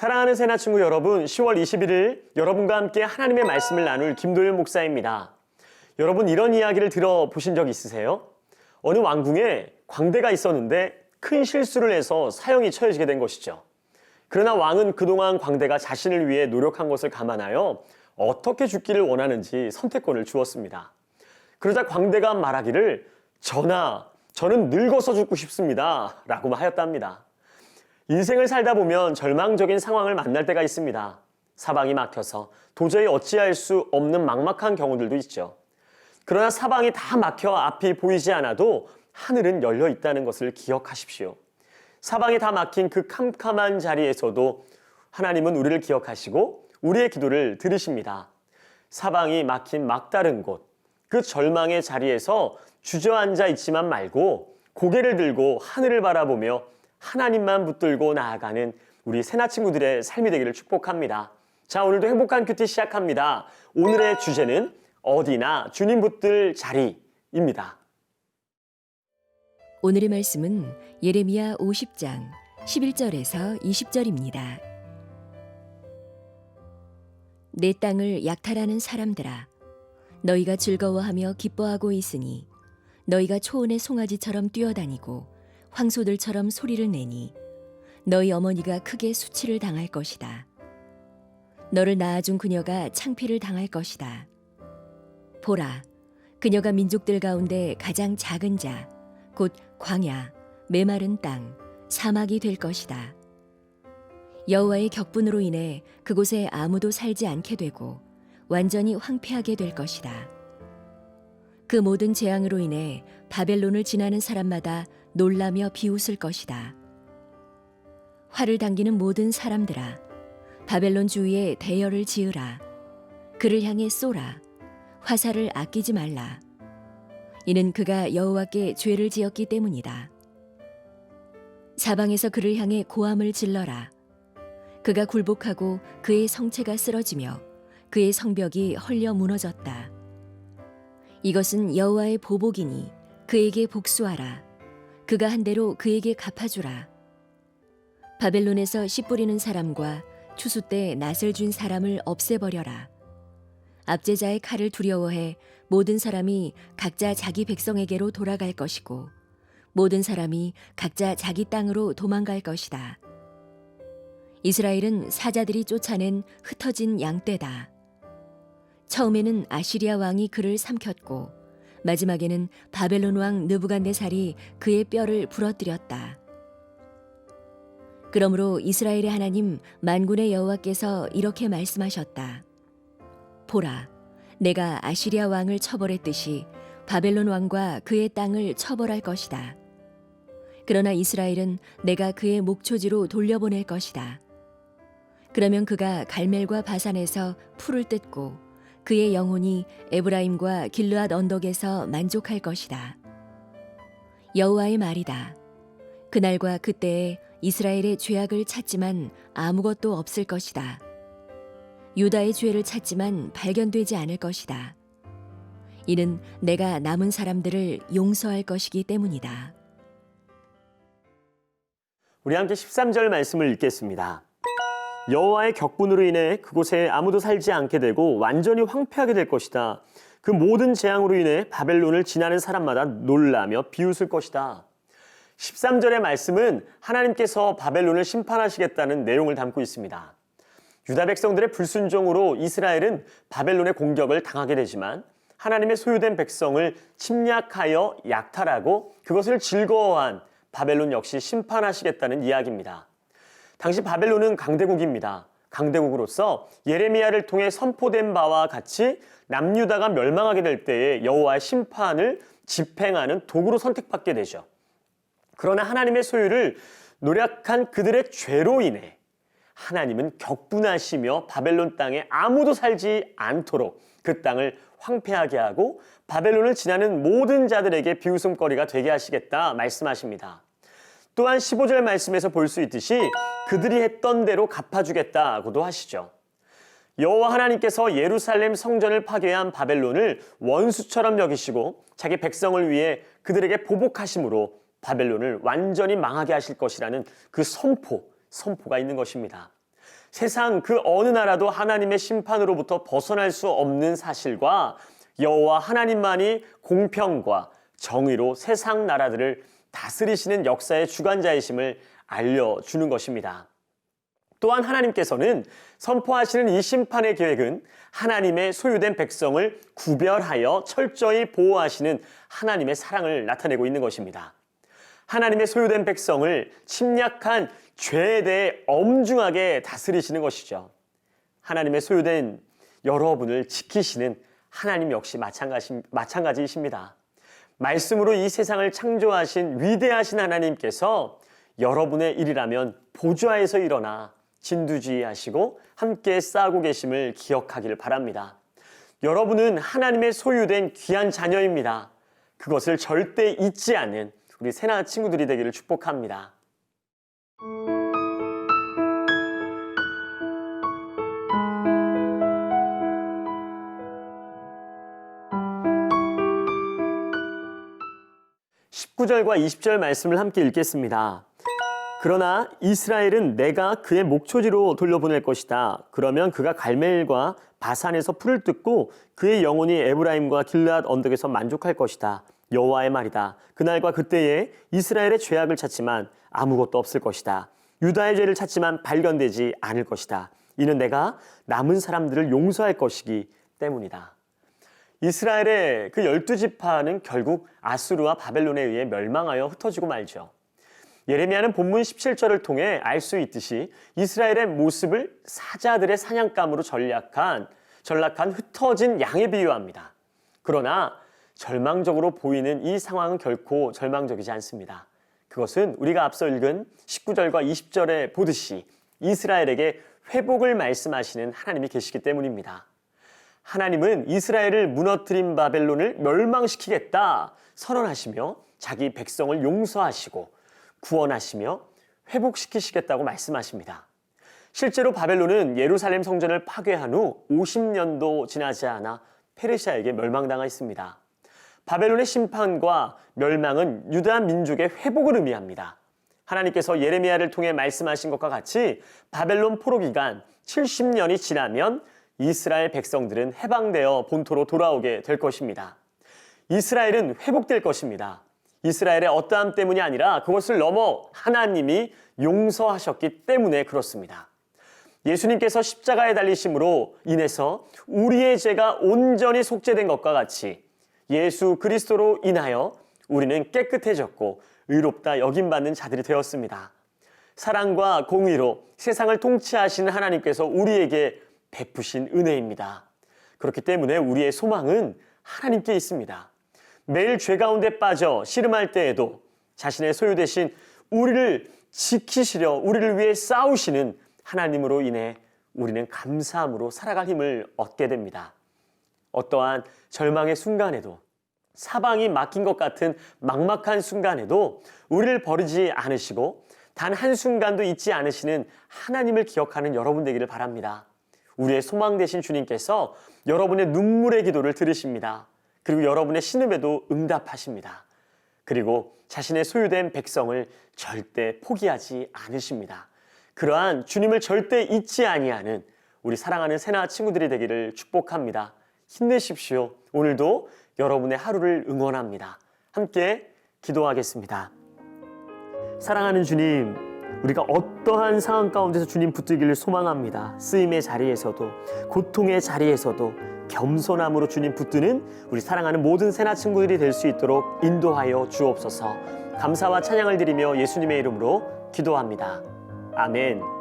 사랑하는 새나 친구 여러분, 10월 21일 여러분과 함께 하나님의 말씀을 나눌 김도윤 목사입니다. 여러분, 이런 이야기를 들어보신 적 있으세요? 어느 왕궁에 광대가 있었는데 큰 실수를 해서 사형이 처해지게 된 것이죠. 그러나 왕은 그동안 광대가 자신을 위해 노력한 것을 감안하여 어떻게 죽기를 원하는지 선택권을 주었습니다. 그러자 광대가 말하기를 전하, 저는 늙어서 죽고 싶습니다 라고 하였답니다. 인생을 살다 보면 절망적인 상황을 만날 때가 있습니다. 사방이 막혀서 도저히 어찌할 수 없는 막막한 경우들도 있죠. 그러나 사방이 다 막혀 앞이 보이지 않아도 하늘은 열려 있다는 것을 기억하십시오. 사방이 다 막힌 그 캄캄한 자리에서도 하나님은 우리를 기억하시고 우리의 기도를 들으십니다. 사방이 막힌 막다른 곳, 그 절망의 자리에서 주저앉아 있지만 말고 고개를 들고 하늘을 바라보며 하나님만 붙들고 나아가는 우리 새나 친구들의 삶이 되기를 축복합니다. 자, 오늘도 행복한 큐티 시작합니다. 오늘의 주제는 어디나 주님 붙들 자리입니다. 오늘의 말씀은 예레미야 50장 11절에서 20절입니다. 내 땅을 약탈하는 사람들아, 너희가 즐거워하며 기뻐하고 있으니 너희가 초원의 송아지처럼 뛰어다니고 황소들처럼 소리를 내니 너희 어머니가 크게 수치를 당할 것이다. 너를 낳아준 그녀가 창피를 당할 것이다. 보라, 그녀가 민족들 가운데 가장 작은 자, 곧 광야, 메마른 땅, 사막이 될 것이다. 여호와의 격분으로 인해 그곳에 아무도 살지 않게 되고 완전히 황폐하게 될 것이다. 그 모든 재앙으로 인해 바벨론을 지나는 사람마다 놀라며 비웃을 것이다. 활을 당기는 모든 사람들아, 바벨론 주위에 대열을 지으라. 그를 향해 쏘라. 화살을 아끼지 말라. 이는 그가 여호와께 죄를 지었기 때문이다. 사방에서 그를 향해 고함을 질러라. 그가 굴복하고 그의 성체가 쓰러지며 그의 성벽이 헐려 무너졌다. 이것은 여호와의 보복이니 그에게 복수하라. 그가 한 대로 그에게 갚아주라. 바벨론에서 씨 뿌리는 사람과 추수 때 낫을 준 사람을 없애버려라. 압제자의 칼을 두려워해 모든 사람이 각자 자기 백성에게로 돌아갈 것이고 모든 사람이 각자 자기 땅으로 도망갈 것이다. 이스라엘은 사자들이 쫓아낸 흩어진 양떼다. 처음에는 아시리아 왕이 그를 삼켰고 마지막에는 바벨론 왕 느부갓네살이 그의 뼈를 부러뜨렸다. 그러므로 이스라엘의 하나님 만군의 여호와께서 이렇게 말씀하셨다. 보라, 내가 아시리아 왕을 처벌했듯이 바벨론 왕과 그의 땅을 처벌할 것이다. 그러나 이스라엘은 내가 그의 목초지로 돌려보낼 것이다. 그러면 그가 갈멜과 바산에서 풀을 뜯고 그의 영혼이 에브라임과 길르앗 언덕에서 만족할 것이다. 여호와의 말이다. 그날과 그때에 이스라엘의 죄악을 찾지만 아무것도 없을 것이다. 유다의 죄를 찾지만 발견되지 않을 것이다. 이는 내가 남은 사람들을 용서할 것이기 때문이다. 우리 함께 13절 말씀을 읽겠습니다. 여호와의 격분으로 인해 그곳에 아무도 살지 않게 되고 완전히 황폐하게 될 것이다. 그 모든 재앙으로 인해 바벨론을 지나는 사람마다 놀라며 비웃을 것이다. 13절의 말씀은 하나님께서 바벨론을 심판하시겠다는 내용을 담고 있습니다. 유다 백성들의 불순종으로 이스라엘은 바벨론의 공격을 당하게 되지만 하나님의 소유된 백성을 침략하여 약탈하고 그것을 즐거워한 바벨론 역시 심판하시겠다는 이야기입니다. 당시 바벨론은 강대국입니다. 강대국으로서 예레미야를 통해 선포된 바와 같이 남유다가 멸망하게 될 때에 여호와의 심판을 집행하는 도구로 선택받게 되죠. 그러나 하나님의 소유를 노력한 그들의 죄로 인해 하나님은 격분하시며 바벨론 땅에 아무도 살지 않도록 그 땅을 황폐하게 하고 바벨론을 지나는 모든 자들에게 비웃음거리가 되게 하시겠다 말씀하십니다. 또한 15절 말씀에서 볼 수 있듯이 그들이 했던 대로 갚아주겠다고도 하시죠. 여호와 하나님께서 예루살렘 성전을 파괴한 바벨론을 원수처럼 여기시고 자기 백성을 위해 그들에게 보복하심으로 바벨론을 완전히 망하게 하실 것이라는 그 선포가 있는 것입니다. 세상 그 어느 나라도 하나님의 심판으로부터 벗어날 수 없는 사실과 여호와 하나님만이 공평과 정의로 세상 나라들을 다스리시는 역사의 주관자이심을 알려주는 것입니다. 또한 하나님께서는 선포하시는 이 심판의 계획은 하나님의 소유된 백성을 구별하여 철저히 보호하시는 하나님의 사랑을 나타내고 있는 것입니다. 하나님의 소유된 백성을 침략한 죄에 대해 엄중하게 다스리시는 것이죠. 하나님의 소유된 여러분을 지키시는 하나님 역시 마찬가지이십니다. 말씀으로 이 세상을 창조하신 위대하신 하나님께서 여러분의 일이라면 보좌에서 일어나 진두지휘하시고 함께 싸우고 계심을 기억하기를 바랍니다. 여러분은 하나님의 소유된 귀한 자녀입니다. 그것을 절대 잊지 않는 우리 새나 친구들이 되기를 축복합니다. (19절과 20절) 말씀을 함께 읽겠습니다. 그러나 이스라엘은 내가 그의 목초지로 돌려보낼 것이다. 그러면 그가 갈멜과 바산에서 풀을 뜯고 그의 영혼이 에브라임과 길르앗 언덕에서 만족할 것이다. 여호와의 말이다. 그날과 그때에 이스라엘의 죄악을 찾지만 아무것도 없을 것이다. 유다의 죄를 찾지만 발견되지 않을 것이다. 이는 내가 남은 사람들을 용서할 것이기 때문이다. 이스라엘의 그 12지파는 결국 아수르와 바벨론에 의해 멸망하여 흩어지고 말죠. 예레미야는 본문 17절을 통해 알 수 있듯이 이스라엘의 모습을 사자들의 사냥감으로 전락한 흩어진 양에 비유합니다. 그러나 절망적으로 보이는 이 상황은 결코 절망적이지 않습니다. 그것은 우리가 앞서 읽은 19절과 20절에 보듯이 이스라엘에게 회복을 말씀하시는 하나님이 계시기 때문입니다. 하나님은 이스라엘을 무너뜨린 바벨론을 멸망시키겠다 선언하시며 자기 백성을 용서하시고 구원하시며 회복시키시겠다고 말씀하십니다. 실제로 바벨론은 예루살렘 성전을 파괴한 후 50년도 지나지 않아 페르시아에게 멸망당했습니다. 바벨론의 심판과 멸망은 유다 민족의 회복을 의미합니다. 하나님께서 예레미야를 통해 말씀하신 것과 같이 바벨론 포로 기간 70년이 지나면 이스라엘 백성들은 해방되어 본토로 돌아오게 될 것입니다. 이스라엘은 회복될 것입니다. 이스라엘의 어떠함 때문이 아니라 그것을 넘어 하나님이 용서하셨기 때문에 그렇습니다. 예수님께서 십자가에 달리심으로 인해서 우리의 죄가 온전히 속죄된 것과 같이 예수 그리스도로 인하여 우리는 깨끗해졌고 의롭다 여김받는 자들이 되었습니다. 사랑과 공의로 세상을 통치하시는 하나님께서 우리에게 베푸신 은혜입니다. 그렇기 때문에 우리의 소망은 하나님께 있습니다. 매일 죄 가운데 빠져 씨름할 때에도 자신의 소유되신 우리를 지키시려 우리를 위해 싸우시는 하나님으로 인해 우리는 감사함으로 살아갈 힘을 얻게 됩니다. 어떠한 절망의 순간에도 사방이 막힌 것 같은 막막한 순간에도 우리를 버리지 않으시고 단 한순간도 잊지 않으시는 하나님을 기억하는 여러분 되기를 바랍니다. 우리의 소망 되신 주님께서 여러분의 눈물의 기도를 들으십니다. 그리고 여러분의 신음에도 응답하십니다. 그리고 자신의 소유된 백성을 절대 포기하지 않으십니다. 그러한 주님을 절대 잊지 아니하는 우리 사랑하는 새나 친구들이 되기를 축복합니다. 힘내십시오. 오늘도 여러분의 하루를 응원합니다. 함께 기도하겠습니다. 사랑하는 주님, 우리가 어떠한 상황 가운데서 주님 붙들기를 소망합니다. 쓰임의 자리에서도 고통의 자리에서도 겸손함으로 주님 붙드는 우리 사랑하는 모든 새나 친구들이 될 수 있도록 인도하여 주옵소서. 감사와 찬양을 드리며 예수님의 이름으로 기도합니다. 아멘.